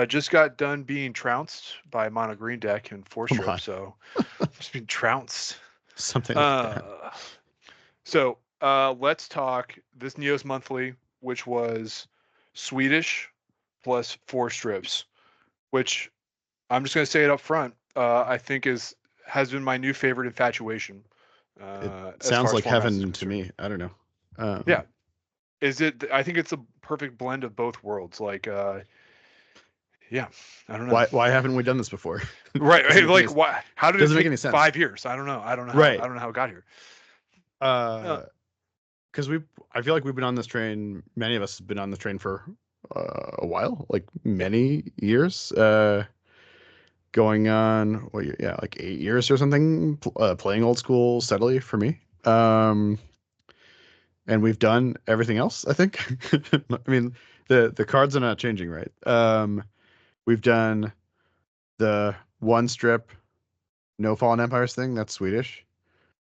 Just got done being trounced by Mono Green Deck and Come on. 4Strip, so just been trounced. Something like that. Let's talk this Neos Monthly, which was Swedish plus 4 strips, which I'm just going to say it up front. I think has been my new favorite infatuation. It As sounds far as like formats is heaven to concerned. me. I don't know. Yeah, is it? I think it's a perfect blend of both worlds. Yeah, I don't know. Why haven't we done this before? Right, Doesn't right. make any, Like, why? How did it doesn't make take any sense. 5 years? I don't know. I don't know how. I Right. don't know how it got here. Because I feel like we've been on this train. Many of us have been on the train for a while, like Yeah. many years. Going on, yeah, like 8 years or something. Playing old school steadily for me. And we've done everything else, I think. I mean, the cards are not changing, right? We've done the 1 strip no Fallen Empires thing. That's Swedish.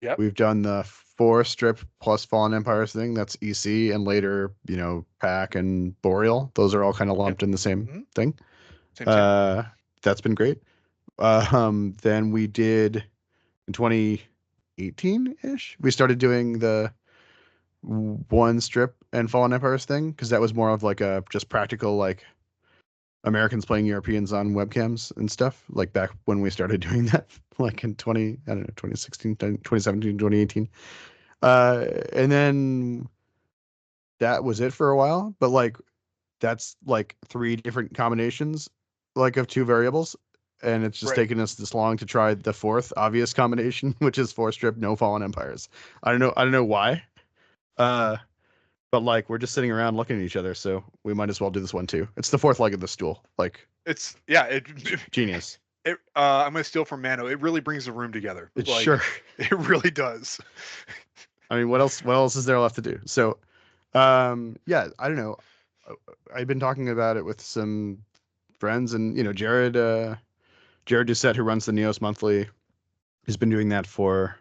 Yep. We've done the 4 strip plus Fallen Empires thing. That's EC, and later, Pack and Boreal. Those are all kind of Yep. lumped in the same Mm-hmm. thing. Same. That's been great. Then we did in 2018-ish. We started doing the 1 strip and Fallen Empires thing because that was more of like a just practical like Americans playing Europeans on webcams and stuff, like back when we started doing that, like in 2016, 2017, 2018. And then that was it for a while, but like that's like 3 different combinations, like of 2 variables. And it's just Right. taken us this long to try the fourth obvious combination, which is 4 strip, no Fallen Empires. I don't know why. Uh, but like we're just sitting around looking at each other, so we might as well do this one too. It's the fourth leg of the stool. Like It's yeah. genius. I'm gonna steal from Mano. It really brings the room together. It's Like sure. it really does. I mean, what else is there left to do? So, yeah, I don't know. I've been talking about it with some friends, and Jared Doucette, who runs the Neos Monthly, has been doing that for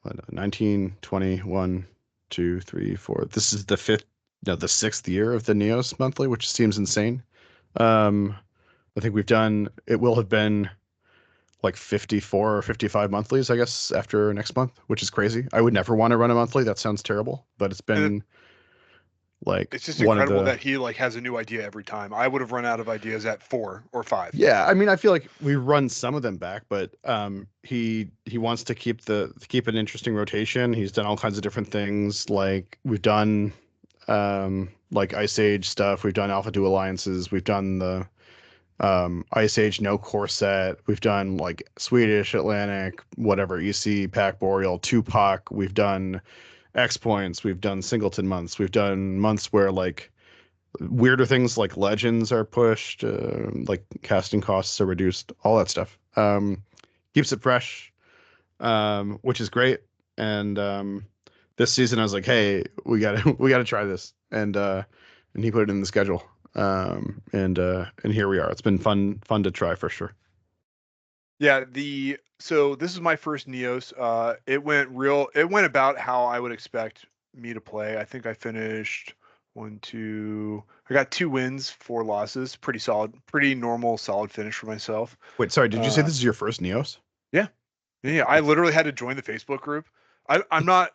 what, 19, 21, 2, 3, 4. This is the fifth, no, the sixth year of the Neos Monthly, which seems insane. Um, I think it will have been like 54 or 55 monthlies, I guess, after next month, which is crazy. I would never want to run a monthly. That sounds terrible, but it's And been like it's just one of incredible the that he like has a new idea every time. I would have run out of ideas at 4 or 5. yeah, I mean, I feel like we run some of them back, but he wants to keep an interesting rotation. He's done all kinds of different things. Like we've done like Ice Age stuff, we've done Alpha 2 alliances, we've done the Ice Age no core set, we've done like Swedish, Atlantic, whatever, EC, Pack, Boreal, Tupac, we've done X points, we've done singleton months, we've done months where like weirder things like legends are pushed, like casting costs are reduced, all that stuff. Keeps it fresh, which is great. And this season, I was like, hey, we gotta try this, and he put it in the schedule. And here we are. It's been fun to try for sure. Yeah, so this is my first Neos. It went about how I would expect me to play. I think I finished one, two. I got 2 wins, 4 losses. Pretty solid, pretty normal, solid finish for myself. Wait, sorry, did you say Uh, this is your first Neos? yeah, yeah. I literally had to join the Facebook group. I'm not.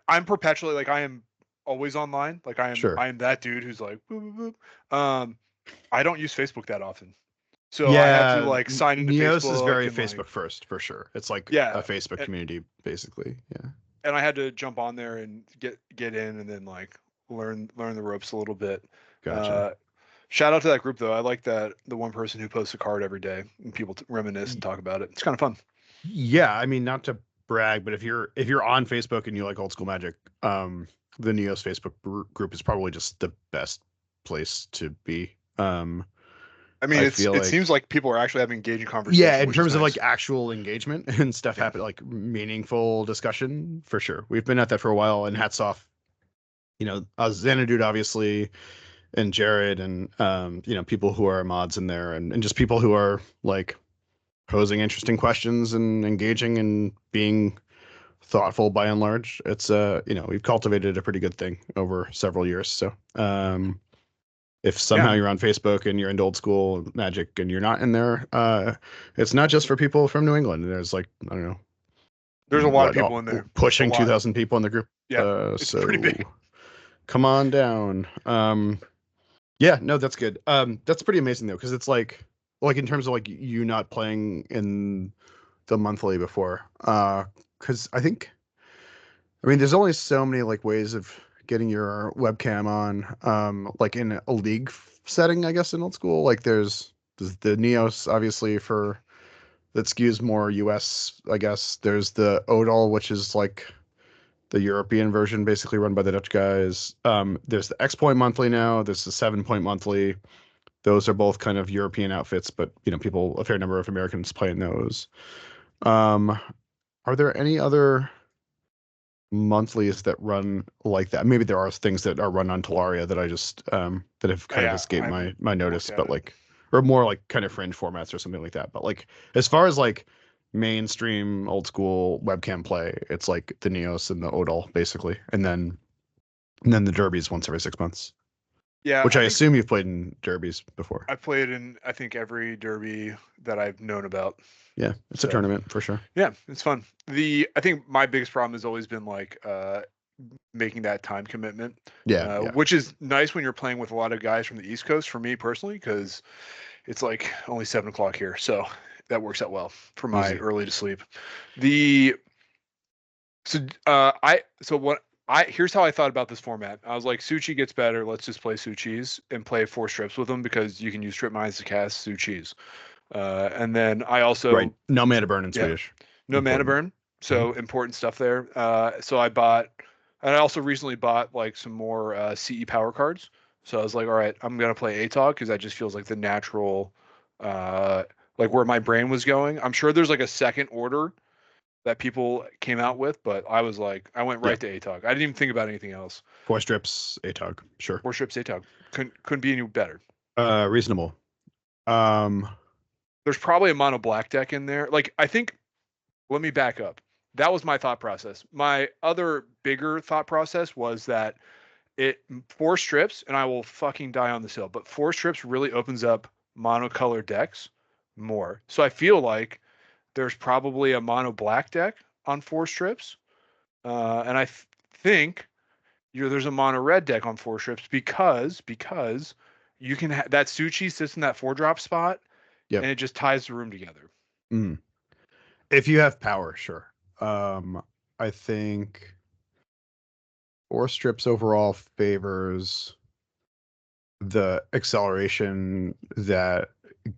I'm perpetually like I am always online. Like Sure. I am that dude who's like boop, boop, boop. I don't use Facebook that often. So I had to Yeah, like sign into Neos is Facebook very and like Facebook first for sure. It's like a yeah, Facebook community basically. Yeah. and I had to jump on there and get in and then like learn the ropes a little bit. Gotcha. Uh, Shout out to that group though. I like that the one person who posts a card every day and people reminisce and talk about it. It's kind of fun. Yeah, I mean, not to brag, but if you're on Facebook and you like old school Magic, the Neos Facebook group is probably just the best place to be. I mean, I feel it seems like like people are actually having engaging yeah, conversation, in which is terms of like nice. actual engagement and stuff Yeah. happen, like meaningful discussion for sure. We've been at that for a while, and hats off, Xanadude obviously, and Jared, and people who are mods in there, and just people who are like posing interesting questions and engaging and being thoughtful by and large. It's we've cultivated a pretty good thing over several years. So If somehow Yeah, you're on Facebook and you're into old school Magic and you're not in there, it's not just for people from New England. There's like, I don't know, there's a lot of what, people in there. A pushing lot. 2,000 people in the group. Yeah, it's pretty So big. come on down. Yeah, no, that's good. That's pretty amazing though, because it's like in terms of like you not playing in the monthly before. Because I mean, there's only so many like ways of getting your webcam on. Like in a league setting, I guess in old school, like there's the Neos obviously for that skews more US, I guess. There's the Odal, which is like the European version, basically run by the Dutch guys. There's the X Point Monthly now. There's the 7 Point Monthly. Those are both kind of European outfits, but people, a fair number of Americans play in those. Um, are there any other monthlies that run like that? Maybe there are things that are run on Talaria that I just that have kind of Yeah, I escaped haven't my looked notice, at but it. like or more like kind of fringe formats or something like that. But like as far as like mainstream old school webcam play, it's like the Neos and the Odal basically, and then the derbies once every 6 months, Yeah, which I I think assume you've played in derbies before. I played in I think every derby that I've known about. Yeah, it's a So tournament for sure. yeah, it's fun. I think my biggest problem has always been like making that time commitment, Yeah, yeah. which is nice when you're playing with a lot of guys from the East Coast. For me personally, because it's like only 7 o'clock here, so that works out well for my Easy. early to sleep. The so so what I here's how I thought about this format. I was like, Suchi gets better. Let's just play Suchis and play 4 strips with them because you can use strip mines to cast Suchis. And then I Right. also No mana burn in yeah, Swedish. no mana Important. burn, Hmm. so important stuff there. So and I also recently bought like some more CE power cards. So I was like, all right, I'm gonna play ATOG because that just feels like the natural, uh, like where my brain was going. I'm sure there's like a second order that people came out with, but I was like, I went Yeah. right to ATOG. I didn't even think about anything else. 4 strips, ATOG. Sure. 4 strips ATOG couldn't be any better. Reasonable. Um, There's probably a mono black deck in there. Like I think let me back up. That was my thought process. My other bigger thought process was that 4 strips, and I will fucking die on this hill, but 4 strips really opens up monocolor decks more. So I feel like there's probably a mono black deck on 4 strips, and think there's a mono red deck on 4 strips because you can that Suchi sits in that 4 drop spot, yep. and it just ties the room together. Mm. If you have power, sure. Um, I think 4 strips overall favors the acceleration that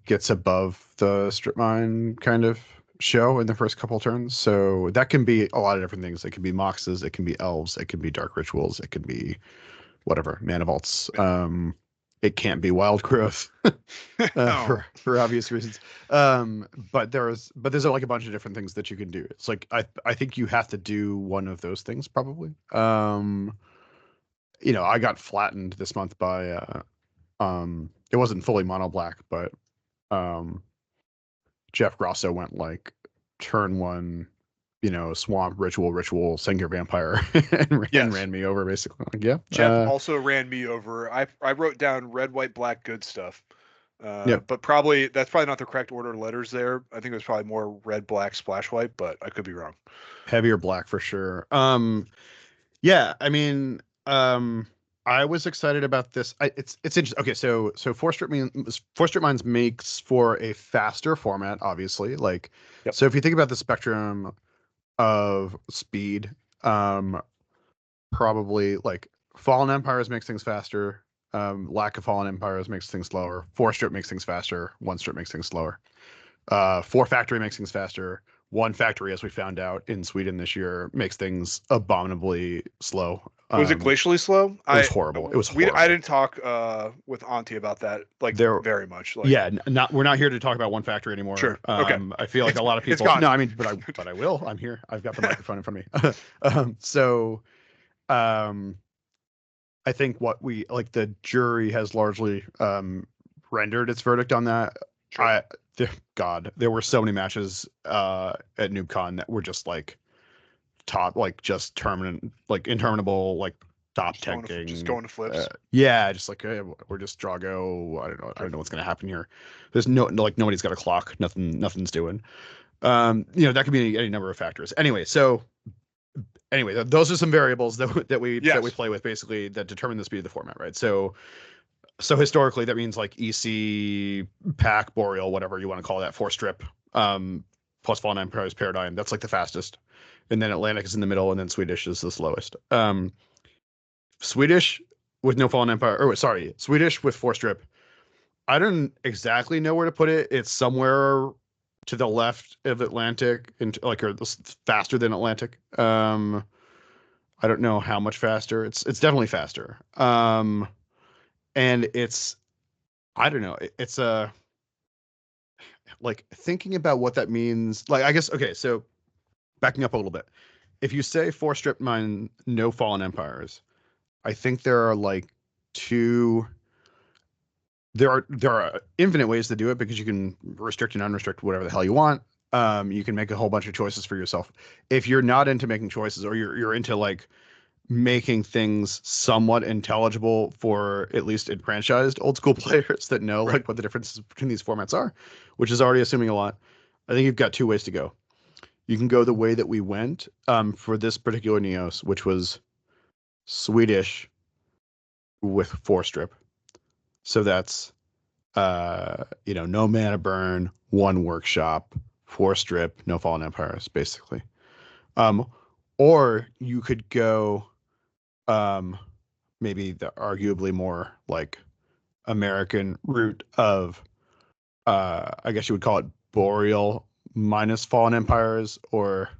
gets above the strip mine kind of show in the first couple turns. So that can be a lot of different things. It can be moxes, it can be elves, it can be dark rituals, it can be whatever, mana vaults. It can't be wild growth. Oh, For obvious reasons. But there's like a bunch of different things that you can do. It's like I think you have to do one of those things probably. I got flattened this month by it wasn't fully mono black, but um Jeff Grosso went like turn one, swamp ritual, send your vampire and yes. ran me over basically. Like, yeah. Jeff also ran me over. I wrote down red, white, black, good stuff. Yep. But that's probably not the correct order of letters there. I think it was probably more red, black, splash white, but I could be wrong. Heavier black for sure. Yeah, I mean, I was excited about this. It's interesting. Okay, so four strip mines makes for a faster format, obviously. Like, Yep. so if you think about the spectrum of speed, um, probably like Fallen Empires makes things faster. Lack of Fallen Empires makes things slower. 4 strip makes things faster. 1 strip makes things slower. 4 factory makes things faster. 1 factory, as we found out in Sweden this year, makes things abominably slow. Was it glacially slow? It was horrible. It was I horrible. didn't talk with Auntie about that like There, very much. Like yeah, not we're not here to talk about 1 factory anymore. sure, okay, I feel like it's a lot of it's people. gone. No, I mean, but I will. I'm here. I've got the microphone in front of me. So, um, I think what we like the jury has largely rendered its verdict on that. Sure. I God, there were so many matches at NoobCon that were just like top, like just terminant, like interminable, like top just tanking. going to flips. Yeah, just like we're just Drago. I don't know what's gonna happen here. There's like nobody's got a clock. Nothing's doing. That could be any number of factors. Anyway, those are some variables that we Yes. play with basically that determine the speed of the format, right? So historically that means like EC, pack, Boreal, whatever you want to call that, 4 strip, plus Fallen Empire's Paradigm. That's like the fastest. And then Atlantic is in the middle, and then Swedish is the slowest. Swedish with no Fallen Empire, or sorry, Swedish with 4 strip. I don't exactly know where to put it. It's somewhere to the left of Atlantic, and like or faster than Atlantic. I don't know how much faster. It's definitely faster. And it's I don't know. It's a like thinking about what that means. Like I guess okay. So backing up a little bit, if you say 4 strip mine no Fallen Empires, I think there are like two. There are infinite ways to do it because you can restrict and unrestrict whatever the hell you want. You can make a whole bunch of choices for yourself. If you're not into making choices, or you're into like making things somewhat intelligible for at least enfranchised old school players that know Right. like what the differences between these formats are, which is already assuming a lot. I think you've got two ways to go. You can go the way that we went for this particular Neos, which was Swedish with 4 strip. So that's no mana burn, one workshop, 4 strip, no Fallen Empires, basically. Um, or you could go um maybe the arguably more like American route of I guess you would call it Boreal minus Fallen Empires, or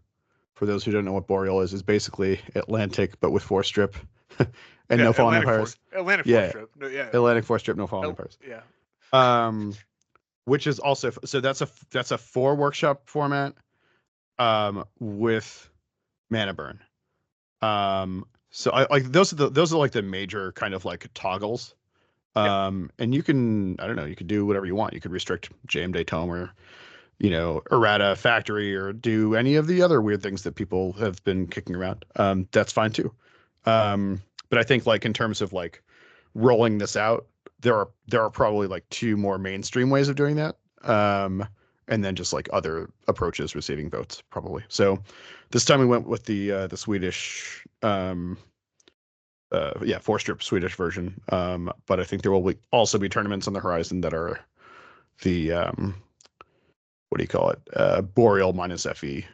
for those who don't know what Boreal is basically Atlantic but with 4 strip and Yeah. no Fallen Empires. Atlantic four Yeah, strip. No, yeah. Atlantic 4 strip, no Fallen Oh, Empires. yeah. Um, which is also so that's a 4 workshop format with mana burn. So I like those are like the major kind of like toggles. Yeah. And you can, I don't know, you could do whatever you want. You could restrict JM Tome or, errata factory, or do any of the other weird things that people have been kicking around. That's fine too. But I think like in terms of like rolling this out, there are probably like two more mainstream ways of doing that. And then just like other approaches receiving votes probably. So this time we went with the Swedish 4 strip Swedish version. But I think there will also be tournaments on the horizon that are the what do you call it? Boreal minus FE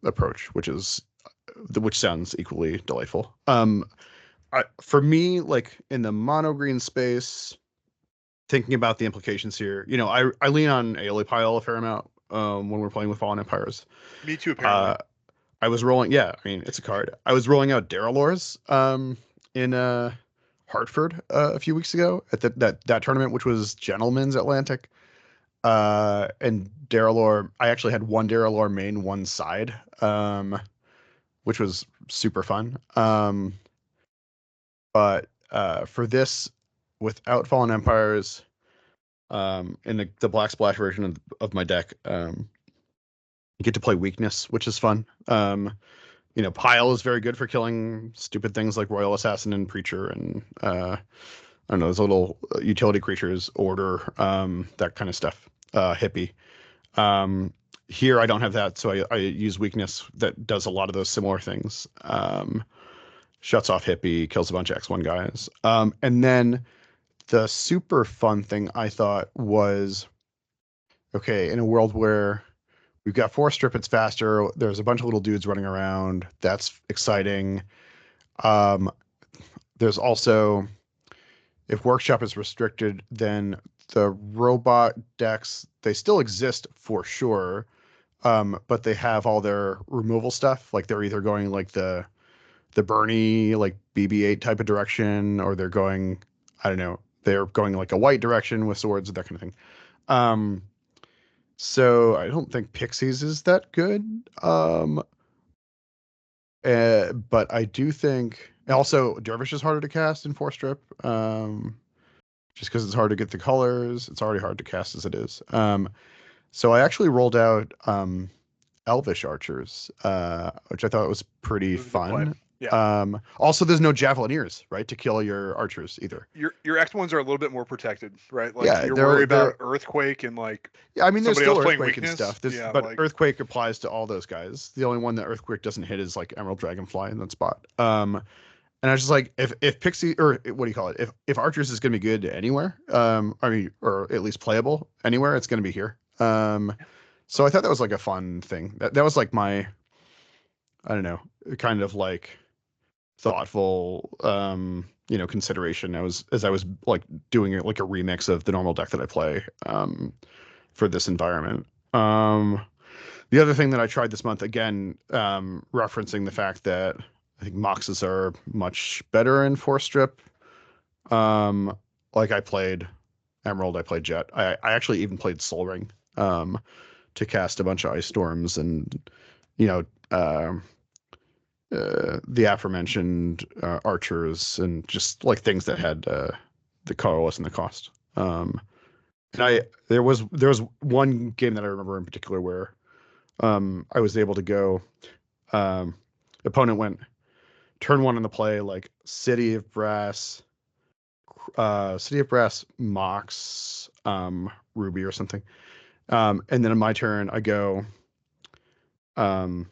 approach, which sounds equally delightful. For me, like in the mono green space, thinking about the implications here, I lean on Aeoli Pile a fair amount when we're playing with Fallen Empires. Me too. Uh, Apparently. I was rolling, yeah, I mean, it's a card. I was rolling out Darylors in Hartford a few weeks ago at that tournament, which was Gentleman's Atlantic. And Darylor, I actually had one Darylor main, one side, which was super fun. But for this, without Fallen Empires, in the Black Splash version of my deck, you get to play Weakness, which is fun. Pile is very good for killing stupid things like Royal Assassin and Preacher, and I don't know, those little utility creatures, Order, that kind of stuff. Hippie. Here I don't have that, so I use Weakness that does a lot of those similar things. Shuts off Hippie, kills a bunch of X1 guys. And then the super fun thing I thought was, okay, in a world where we've got 4 strip, it's faster. There's a bunch of little dudes running around. That's exciting. Um, there's also, if workshop is restricted, then the robot decks, they still exist for sure. But they have all their removal stuff. Like they're either going like the Bernie like BB-8 type of direction, or they're going, I don't know, they're going like a white direction with swords, that kind of thing. Um, so I don't think Pixies is that good. But I do think also Dervish is harder to cast in 4 strip. Just because it's hard to get the colors. It's already hard to cast as it is. So I actually rolled out Elvish Archers, which I thought was pretty It was a good play. fun. Yeah. Also, there's no javelineers, right, to kill your archers either. Your X ones are a little bit more protected, right? Like Yeah, you're worried about they're earthquake and like yeah, I mean, there's somebody still else playing earthquake and weakness. stuff. This, Yeah, but like earthquake applies to all those guys. The only one that earthquake doesn't hit is like Emerald Dragonfly in that spot. And I was just like, if Pixie or what do you call it? If Archers is going to be good anywhere, I mean, or at least playable anywhere, it's going to be here. So I thought that was like a fun thing. That was like my, I don't know, kind of like thoughtful, consideration. I was like doing it like a remix of the normal deck that I play, for this environment. The other thing that I tried this month, again, referencing the fact that I think Moxes are much better in 4-strip. Like I played Emerald, I played Jet. I actually even played Soul Ring, to cast a bunch of Ice Storms and, you know, the aforementioned archers and just like things that had the colorless and the cost. And there was one game that I remember in particular where I was able to go. Um, Opponent went turn one on the play like City of Brass, Mox, Ruby or something. And then on my turn, I go um,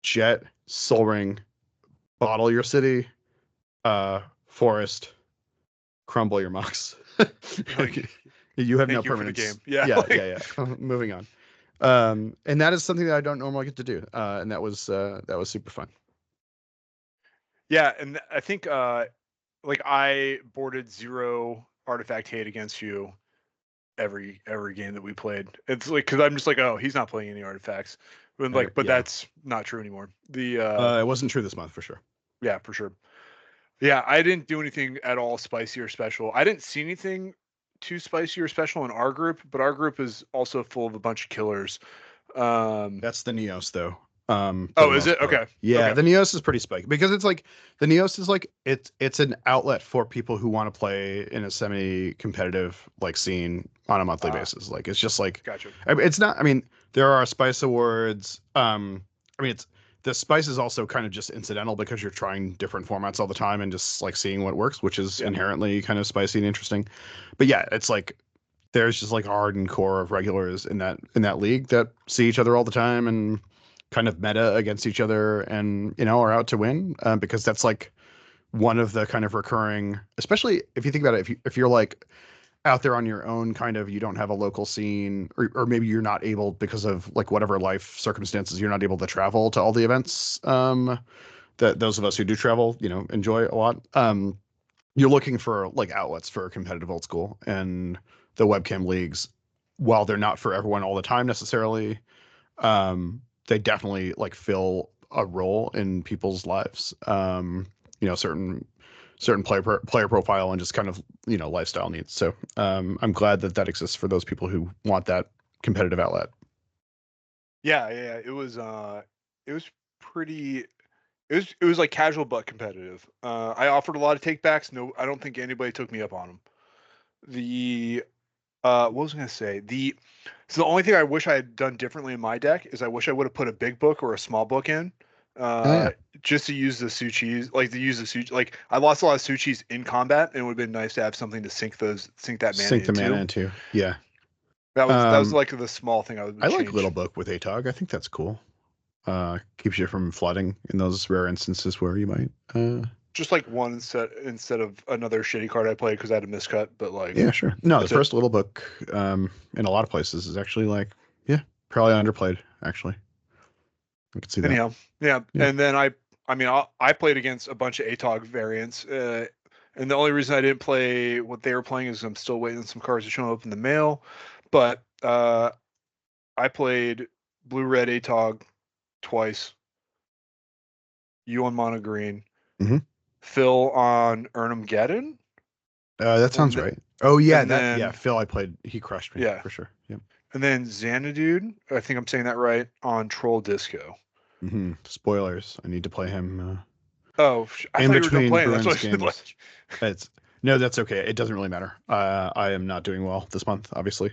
Jet, Soul Ring, Bottle Your City, Forest, Crumble Your Mox. like You have no thank you for the permanents. game. Yeah, Yeah, like yeah, yeah. Moving on. And that is something that I don't normally get to do. And that was super fun. yeah, and I think like I boarded 0 artifact hate against you every game that we played. It's like because I'm just like, oh, he's not playing any artifacts. But like, but Yeah. that's not true anymore. The It wasn't true this month for sure. yeah, for sure. Yeah, I didn't do anything at all spicy or special. I didn't see anything too spicy or special in our group, but our group is also full of a bunch of killers. That's the Neos though. For Oh, the is most it? part. Okay. Yeah, Okay. the Neos is pretty spiky because it's like the Neos is like it's an outlet for people who want to play in a semi-competitive like scene on a monthly basis. Like it's just like Gotcha. it's not. I mean, there are spice awards. I mean, it's the spice is also kind of just incidental because you're trying different formats all the time and just like seeing what works, which is Yeah. inherently kind of spicy and interesting. But yeah, it's like there's just like a hardened core of regulars in that league that see each other all the time and kind of meta against each other and are out to win, because that's like one of the kind of recurring, especially if you think about it, if you're like out there on your own, kind of, you don't have a local scene, or maybe you're not able because of like whatever life circumstances, you're not able to travel to all the events, that those of us who do travel enjoy a lot. You're looking for like outlets for competitive old school, and the webcam leagues, while they're not for everyone all the time necessarily, they definitely like fill a role in people's lives. Certain player profile and just kind of lifestyle needs. So I'm glad that that exists for those people who want that competitive outlet. Yeah, yeah, yeah. It was pretty it was like casual but competitive. I offered a lot of takebacks. No, I don't think anybody took me up on them. The what was I gonna say? The only thing I wish I had done differently in my deck is I wish I would have put a big book or a small book in. Oh yeah, Uh, just to use the Suchis, like to use the Suchi. Like I lost a lot of Suchis in combat, and it would have been nice to have something to sink that mana sink the mana into. into. Yeah. That was Um, like the small thing I would I like change. Little Book with ATOG. I think that's cool. Keeps you from flooding in those rare instances where you might. Just like one instead of another shitty card I played because I had a miscut, but like Yeah, sure. No, the that's it. first Little Book, in a lot of places is actually like, yeah, probably underplayed. Actually, I could see that. Anyhow, yeah, Yeah. and then I mean, I played against a bunch of ATOG variants, and the only reason I didn't play what they were playing is I'm still waiting on some cards to show up in the mail. But I played blue red ATOG twice, you on mono green, Hmm. Phil on Urnham That sounds and right. Oh yeah, and that yeah. then Phil, I played. He crushed me yeah, for sure. Yep. and then Xanadude, I think I'm saying that right, on Troll Disco. Spoilers. I need to play him Oh, I in thought you were done between playing. That's Bruins what I games. like. It's no, that's okay. It doesn't really matter. I am not doing well this month, obviously.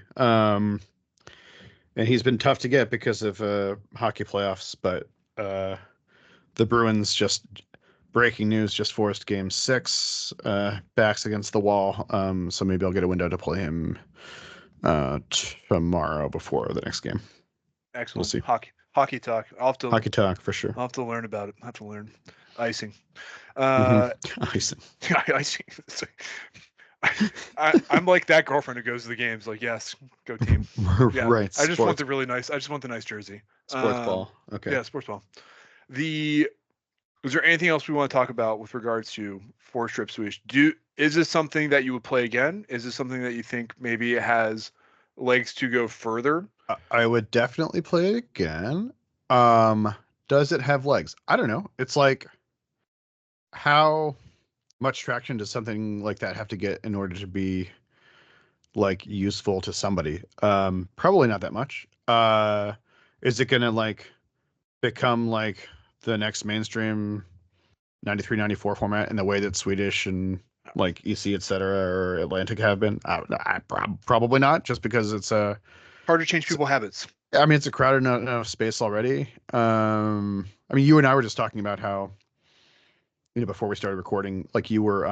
And he's been tough to get because of hockey playoffs, but the Bruins just breaking news just forced Game 6, backs against the wall. So maybe I'll get a window to play him tomorrow before the next game. We'll Excellent. see. Hockey talk. Hockey talk for sure. I'll have to learn about it. I have to learn icing. Icing. Icing. I'm like that girlfriend who goes to the games. Like, yes, go team. Yeah, Right. I just want the really nice. I just want the nice jersey. Sports ball. Okay. Yeah, sports ball. Is there anything else we want to talk about with regards to 4StripSwedish? Is this something that you would play again? Is this something that you think maybe it has legs to go further? I would definitely play it again. Does it have legs? I don't know. It's like, how much traction does something like that have to get in order to be like useful to somebody? Probably not that much. Is it gonna like become like the next mainstream 93, 94 format in the way that Swedish and like EC, etc., or Atlantic have been? Probably not, just because it's a hard to change people's habits. I mean, it's a crowded enough space already. I mean, you and I were just talking about how, before we started recording, like you were,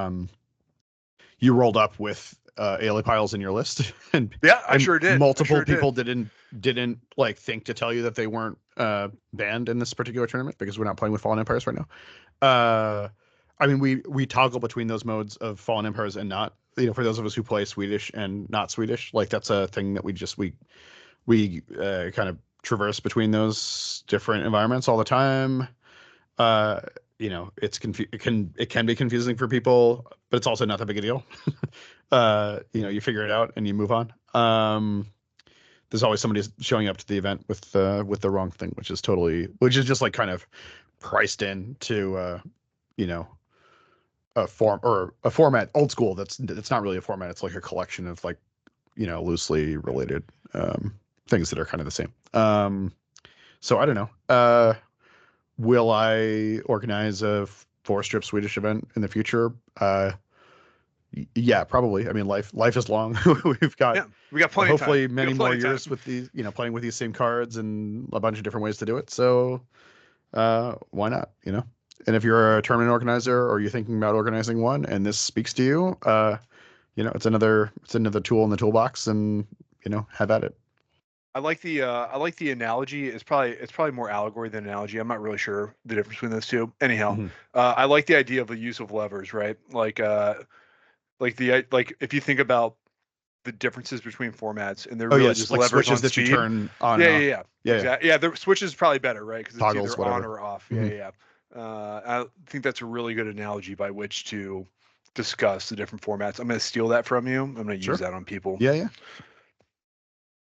you rolled up with Ailey piles in your list, and yeah, I sure did. Multiple people didn't like think to tell you that they weren't banned in this particular tournament because we're not playing with Fallen Empires right now. I mean, we toggle between those modes of Fallen Empires and not. For those of us who play Swedish and not Swedish, like that's a thing that we kind of traverse between those different environments all the time. It can be confusing for people, but it's also not that big a deal. You figure it out and you move on. There's always somebody showing up to the event with the wrong thing, which is just like kind of priced into a format, old school. It's not really a format. It's like a collection of like loosely related things that are kind of the same. So I don't know. Will I organize a 4-strip Swedish event in the future? Yeah, probably. I mean, life is long. we got plenty. Hopefully, many more years with these, playing with these same cards and a bunch of different ways to do it. So, why not? And if you're a tournament organizer or you're thinking about organizing one, and this speaks to you, it's another tool in the toolbox, and have at it. I like the analogy. It's probably more allegory than analogy. I'm not really sure the difference between those two. Anyhow, I like the idea of the use of levers, right? Like if you think about the differences between formats, and they're really just like levers on that speed. You turn on. Yeah. Exactly. Yeah, the switch is probably better, right? Because it's toggles, either whatever. on or off. Yeah. I think that's a really good analogy by which to discuss the different formats. I'm going to steal that from you. I'm going to use that on people. Yeah.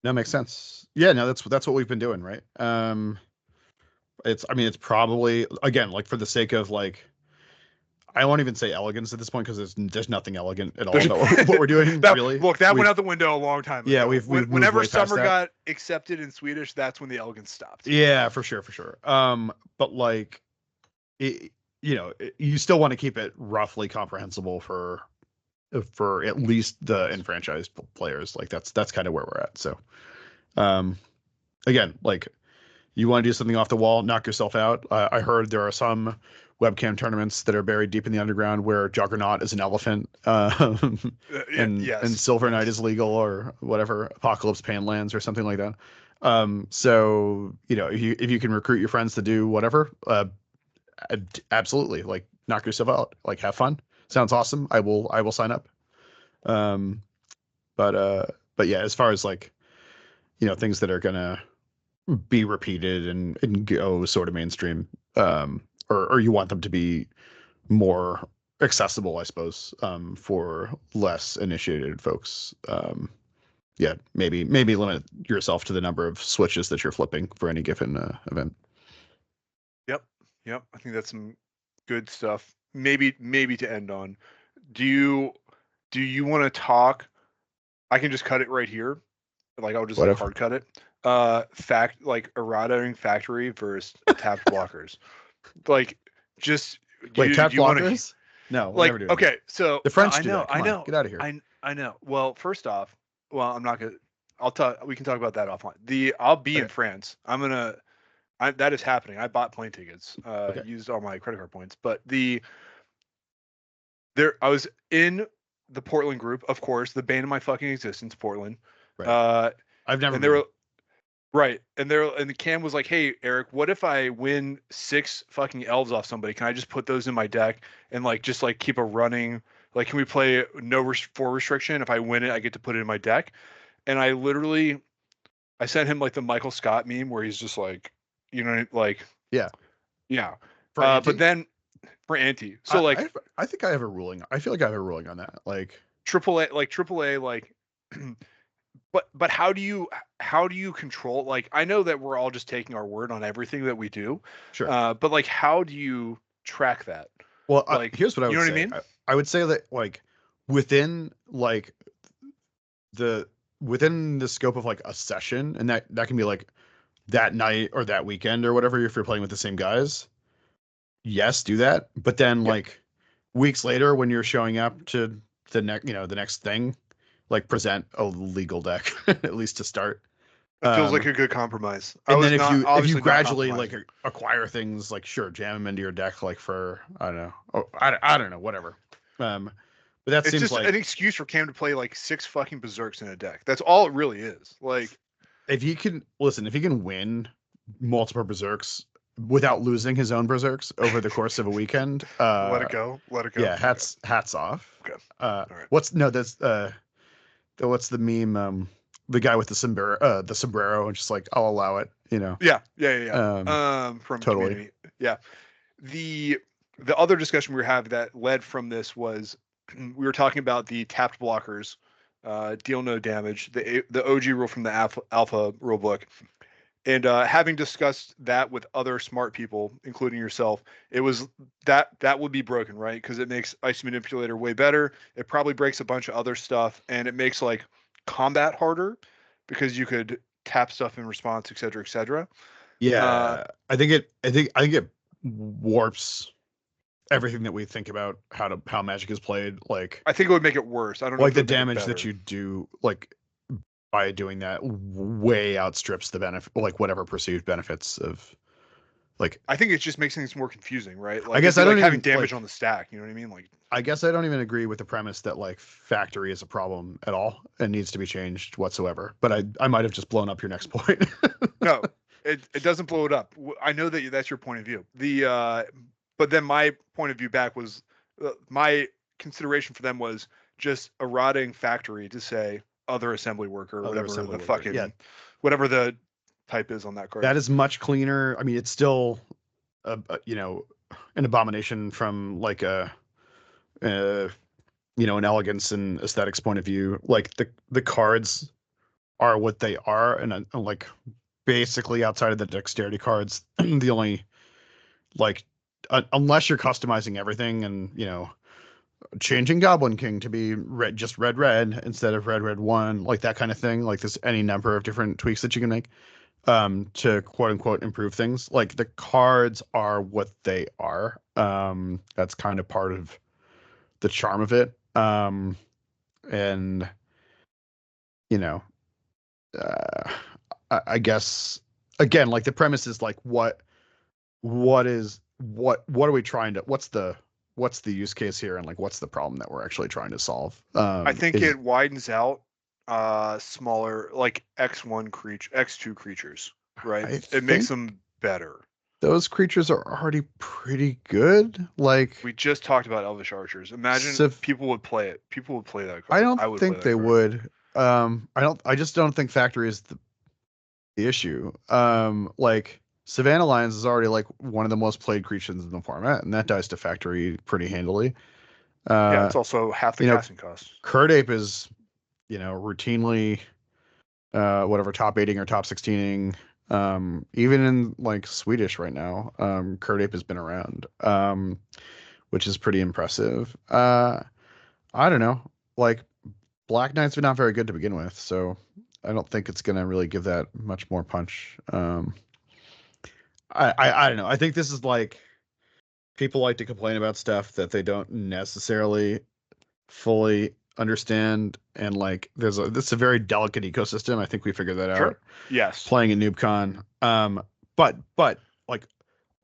That makes sense. Yeah, no, that's what we've been doing, right? It's probably, again, like for the sake of like, I won't even say elegance at this point because there's nothing elegant at all about what we're doing. Really, look, that went out the window a long time ago. Yeah, whenever Summer got accepted in Swedish, that's when the elegance stopped. Yeah, for sure. But like, you still want to keep it roughly comprehensible for at least the enfranchised players. Like that's kind of where we're at. So, again, like you want to do something off the wall, knock yourself out. I heard there are some webcam tournaments that are buried deep in the underground where Juggernaut is an elephant, and Silver Knight is legal, or whatever, Apocalypse Panlands or something like that. So if you can recruit your friends to do whatever, absolutely, like knock yourself out, like have fun. Sounds awesome. I will sign up. But yeah, as far as like, things that are gonna be repeated and go sort of mainstream, or you want them to be more accessible, I suppose, for less initiated folks. Yeah, maybe limit yourself to the number of switches that you're flipping for any given event. Yep. I think that's some good stuff. Maybe to end on. Do you want to talk? I can just cut it right here. Like I'll just like hard cut it. Errata factory versus tapped blockers. Like just tapped blockers? No, we'll never do okay. That. So the French do that. I know. Get out of here. I know. Well, first off, I'm not gonna. I'll talk. We can talk about that offline. I'll be in France. I'm gonna that is happening. I bought plane tickets, Okay. used all my credit card points, but I was in the Portland group, of course, the bane of my fucking existence, Portland. Right. Uh, I've never and they been. were right, and the Cam was like, "Hey, Eric, what if I win 6 fucking elves off somebody? Can I just put those in my deck and like just like keep a running? Like, can we play for restriction? If I win it, I get to put it in my deck." And I sent him like the Michael Scott meme where he's just like, like, Yeah. yeah. For But Ante, then for Anti, so like I think I have a ruling. I feel like I have a ruling on that. Like AAA, like, but how do you control? Like, I know that we're all just taking our word on everything that we do, sure. but like, how do you track that? Well, Like, here's what I you would know what I say. mean? I would say that like within like the within the scope of like a session, and that can be like that night or that weekend or whatever if you're playing with the same guys. Yes, do that. But then Yeah, like weeks later when you're showing up to the next thing, like present a legal deck at least to start. it feels like Um a good compromise. I and then was not if you obviously not gradually like compromising. acquire things like sure jam them into your deck like for I don't know I don't know whatever but that It's seems just an like excuse for Cam to play like 6 fucking berserks in a deck. That's all it really is. Like, if he can listen if he can win multiple berserks without losing his own berserks over the course of a weekend let it go. yeah Okay, hats off okay, all right. what's no that's what's the meme the guy with the sombrero and just like I'll allow it um From totally Community, yeah. The the other discussion we were having that led from this was we were talking about the tapped blockers, deal no damage, the OG rule from the alpha rule book, and having discussed that with other smart people, including yourself, it was that would be broken, right? Because it makes Ice Manipulator way better. It probably breaks a bunch of other stuff, and it makes like combat harder because you could tap stuff in response, et cetera, et cetera. Uh, yeah I think it warps everything that we think about how magic is played I think it would make it worse. I don't know like if it the would make it damage that better. you do like by doing that way outstrips the benefit like whatever perceived benefits of like I think it just makes things more confusing, right? I Like it'd guess be I like don't having even damage like on the stack. You know what I mean? Like, I guess I don't even agree with the premise that like factory is a problem at all and needs to be changed whatsoever. But I might have just blown up your next point. no, it doesn't blow it up. I know that that's your point of view. But then my point of view back was my consideration for them was just a rotting factory to say other assembly worker or Other whatever assembly the worker. Yeah, fucking whatever the type is on that card. that is much cleaner. I mean, it's still an abomination from like uh an elegance and aesthetics point of view. Like the cards are what they are, and like basically outside of the dexterity cards, the only like unless you're customizing everything and changing Goblin King to be red instead of red one, like that kind of thing. Like there's any number of different tweaks that you can make to quote unquote improve things. Like the cards are what they are. That's kind of part of the charm of it. And you know, uh, I guess again, like the premise is like what are we trying to what's the use case here and like what's the problem that we're actually trying to solve I think is it widens out smaller like X2 creatures, right? I It makes think them better. those creatures are already pretty good like We just talked about Elvish Archers. Imagine civ people would play it. People would play that I card. don't I would play think that they card. would I just don't think factory is the issue like Savannah Lions is already like one of the most played creatures in the format and that dies to factory pretty handily Yeah, uh it's also half the you know casting cost. Curd Ape is routinely whatever top 8ing or top 16ing even in like Swedish right now Curd Ape has been around which is pretty impressive I don't know like Black Knight's not very good to begin with so I don't think it's gonna really give that much more punch I don't know I think this is like people like to complain about stuff that they don't necessarily fully understand and like this is a very delicate ecosystem I think we figured that Sure. out Yes. playing at NoobCon. but like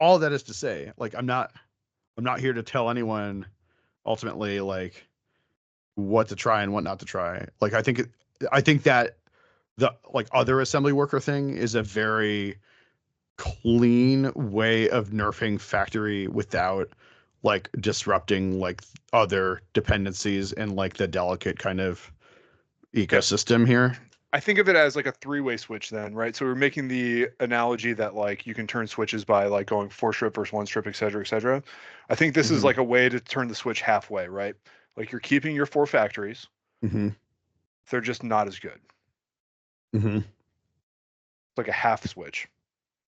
all that is to say, like I'm not here to tell anyone ultimately like what to try and what not to try. Like I think that the like other assembly worker thing is a very clean way of nerfing factory without like disrupting like other dependencies and like the delicate kind of Yeah. ecosystem here. I think of it as like a three-way switch then, right? So we're making the analogy that like you can turn switches by like going 4-strip versus 1-strip, et cetera, et cetera. I think this is Mm-hmm. like a way to turn the switch halfway, right? Like you're keeping your 4 factories. Mm-hmm. They're just not as good. Mm-hmm. It's like a half switch.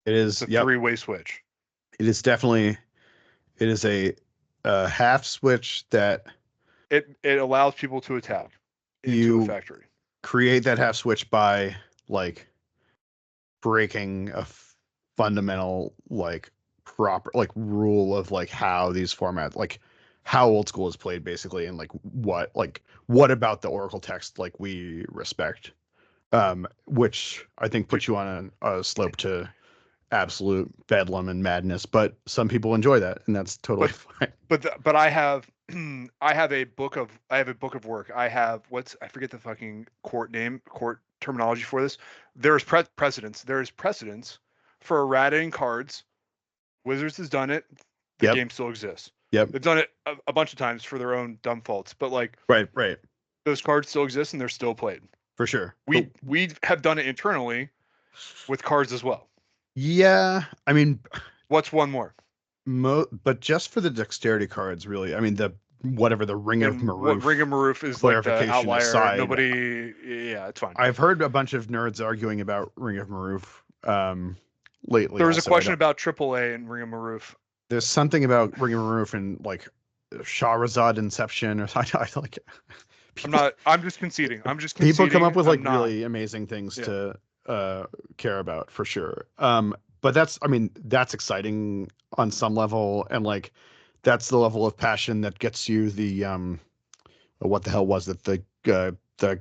It It's is. a Yep. three-way switch. It is definitely. It is a half switch that It allows people to attack into a you factory. create that half switch by like breaking a fundamental like proper like rule of like how these formats like how old school is played basically and like what about the Oracle text like we respect, which I think puts you on a slope to absolute bedlam and madness, but some people enjoy that and that's totally But fine. but I have I have a book of work. I have I forget the fucking court terminology for this. There's precedence. There's precedence for errating cards. Wizards has done it. The Yep. game still exists. Yep. They've done it a bunch of times for their own dumb faults, but like Right. those cards still exist and they're still played. For sure. But We have done it internally with cards as well. yeah, I mean, What's one more? but just for the dexterity cards, really. I mean, the whatever the Ring of And what Ring Maroof of Maroof is like the clarification outlier. aside, Nobody, yeah, it's fine. I've heard a bunch of nerds arguing about Ring of Maroof lately. There was a Also, I question don't. about AAA and Ring of Maroof. There's something about Ring of Maroof and like Shahrazad Inception, or I like people. I'm just conceding. I'm just People come up conceding. with I'm like not. really amazing things Yeah. to care about for sure. But I mean, that's exciting on some level, and like that's the level of passion that gets you the what the hell was it? The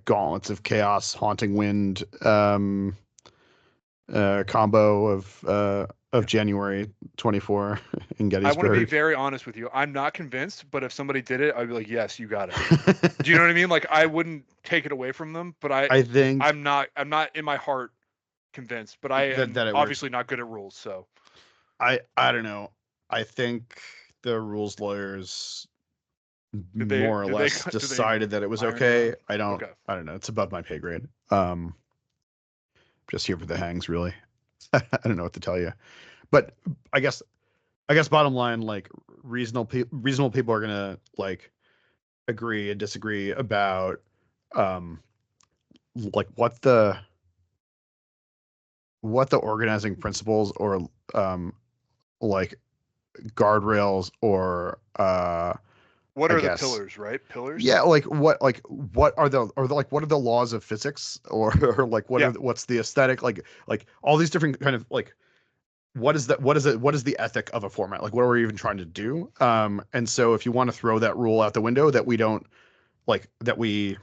Gauntlets of Chaos, Haunting Wind combo of Yeah. January 24 in I want to be Gettysburg. very honest with you. I'm not convinced, but if somebody did it, I'd be like, yes, you got it. Do you know what I mean? Like I wouldn't take it away from them, but I think I'm not in my heart convinced, but I am that it works. obviously not good at rules. So I don't know. I think the rules lawyers did they more or did they less did they decided that it was iron it out? okay. Okay. I don't know. It's above my pay grade. Just here for the hangs, really. I don't know what to tell you. But I guess bottom line, like reasonable people are gonna like agree and disagree about um like what the organizing principles or like guardrails or What I are the guess pillars, right? Pillars? yeah like what are the laws of physics or, or like Yeah. what's the aesthetic like all these different kind of like what is that what is the ethic of a format like what are we even trying to do and so if you want to throw that rule out the window that we don't like that we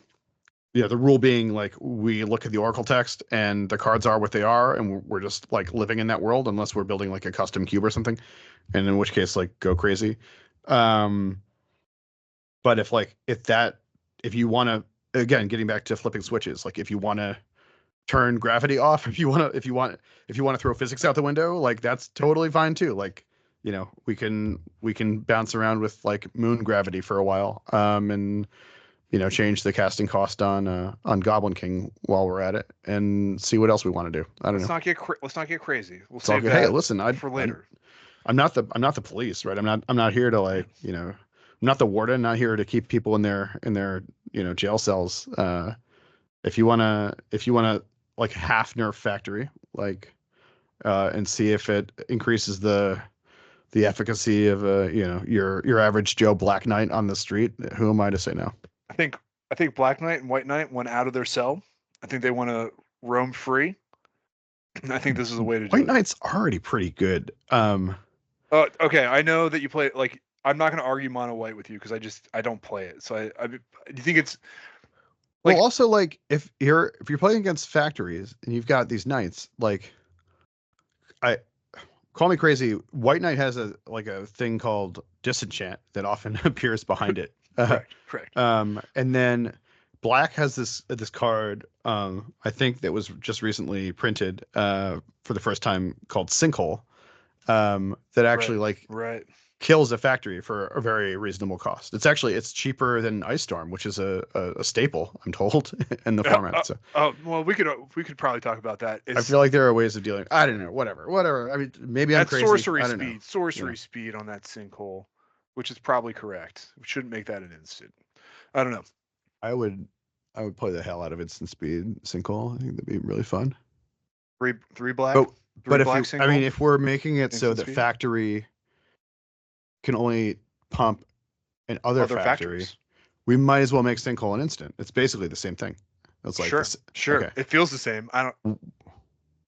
the rule being like we look at the oracle text and the cards are what they are and we're just like living in that world unless we're building like a custom cube or something, and in which case like go crazy. um but if you want to, again, getting back to flipping switches, like if you want to turn gravity off, if you want to throw physics out the window, like that's totally fine too. Like, we can bounce around with like moon gravity for a while, and change the casting cost on Goblin King while we're at it and see what else we want to do. I don't know. Let's not get crazy. We'll It's all save good. Hey, that listen, for later. I'm not the police, right? I'm not here to Yeah. like, I'm not the warden, not here to keep people in their jail cells. If you wanna like half nerf factory, like and see if it increases the efficacy of your average Joe Black Knight on the street, who am I to say no? I think Black Knight and White Knight went out of their cell. I think they want to roam free. I think this is the way to do White it. Knight's already pretty good. Okay, I know that you play like I'm not going to argue mono white with you because I don't play it. So do you think it's Well, like also like if you're playing against factories and you've got these knights, like I call me crazy. White Knight has a thing called disenchant that often appears behind it. Correct. And then Black has this card. I think that was just recently printed for the first time called Sinkhole. That actually right. kills a factory for a very reasonable cost. It's cheaper than Ice Storm, which is a staple, I'm told, in the format. So Well, we could probably talk about that. I feel like there are ways of dealing. I don't know. Whatever. I mean, maybe I'm crazy. Sorcery speed on that Sinkhole, which is probably correct. We shouldn't make that an instant. I don't know. I would play the hell out of instant speed Sinkhole. I think that'd be really fun. Three black. But if we're making it so that factory can only pump in other factories, we might as well make Sinkhole an instant. It's basically the same thing. It's like sure. Okay. It feels the same. I don't.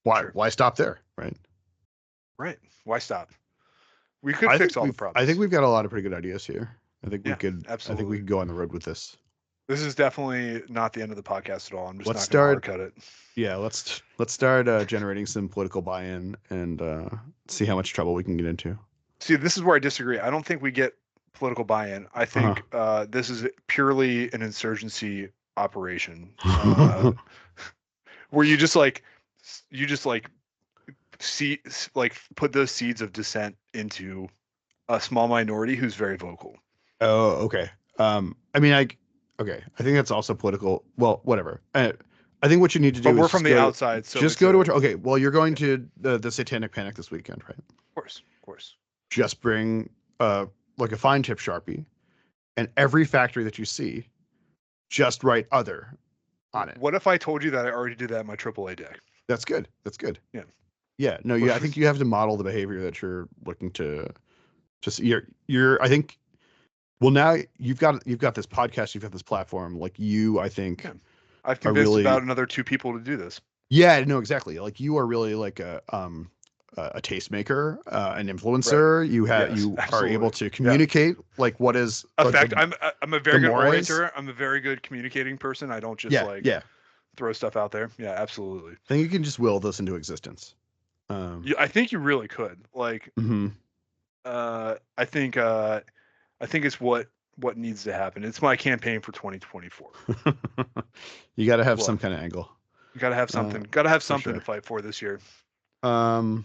Why stop there, right? Right. Why stop? We could fix all the problems. I think we've got a lot of pretty good ideas here. I think we could. Absolutely. I think we could go on the road with this. This is definitely not the end of the podcast at all. I'm just not going to hard cut it. Yeah, let's start generating some political buy-in and see how much trouble we can get into. See, this is where I disagree. I don't think we get political buy-in. I think this is purely an insurgency operation, where you just put those seeds of dissent into a small minority who's very vocal. Oh, okay. I think that's also political. Well, whatever. I think what you need to do. But we're from the outside, so just go to. Okay, well, you're going to the Satanic Panic this weekend, right? Of course. Just bring like a fine tip Sharpie, and every factory that you see, just write other on it. What if I told you that I already did that in my AAA deck? That's good. Yeah. Yeah. No. I think you have to model the behavior that you're looking to. Just you're. I think. Well, now you've got this podcast, you've got this platform. Like I think I've convinced about another 2 people to do this. Yeah, no, exactly. Like you are really like a tastemaker, an influencer. Right. You are able to communicate like what is. In fact, I'm a very good orator. I'm a very good communicating person. I don't just throw stuff out there. Yeah, absolutely. I think you can just will this into existence. I think you really could. Like, I think it's what needs to happen. It's my campaign for 2024. You got to have some kind of angle. You got to have something. Got to have something to fight for this year. Or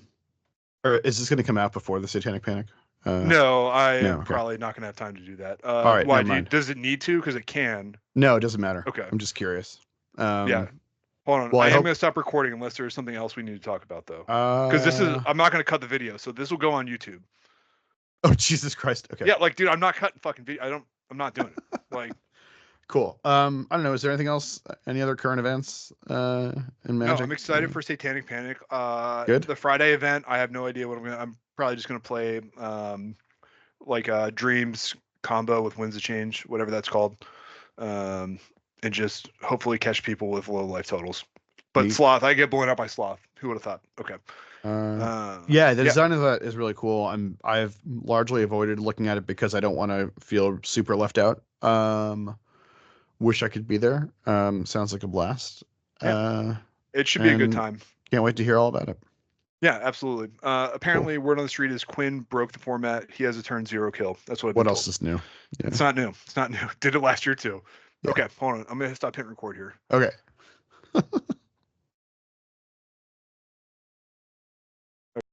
is this going to come out before the Satanic Panic? No, I'm probably not going to have time to do that. All right. Why does it need to? Because it can. No, it doesn't matter. Okay. I'm just curious. Yeah. Hold on. Well, I am going to stop recording unless there's something else we need to talk about, though. Because I'm not going to cut the video, so this will go on YouTube. Oh, Jesus Christ. Okay. Yeah, like, dude, I'm not cutting fucking video. I'm not doing it. Like, cool. I don't know. Is there anything else? Any other current events in Magic? No, I'm excited for Satanic Panic. Good. The Friday event, I have no idea what I'm probably just gonna play like a Dreams combo with Winds of Change, whatever that's called. And just hopefully catch people with low life totals. But Sloth, I get blown up by Sloth. Who would have thought? Okay. The design of that is really cool. I've largely avoided looking at it because I don't want to feel super left out. Wish I could be there. Sounds like a blast. It should be a good time. Can't wait to hear all about it. Yeah, absolutely. Apparently, word on the street is Quinn broke the format. He has a turn 0 kill. That's what. What else is new? Yeah. It's not new. Did it last year too. Yeah. Okay, hold on. I'm gonna stop hitting record here. Okay.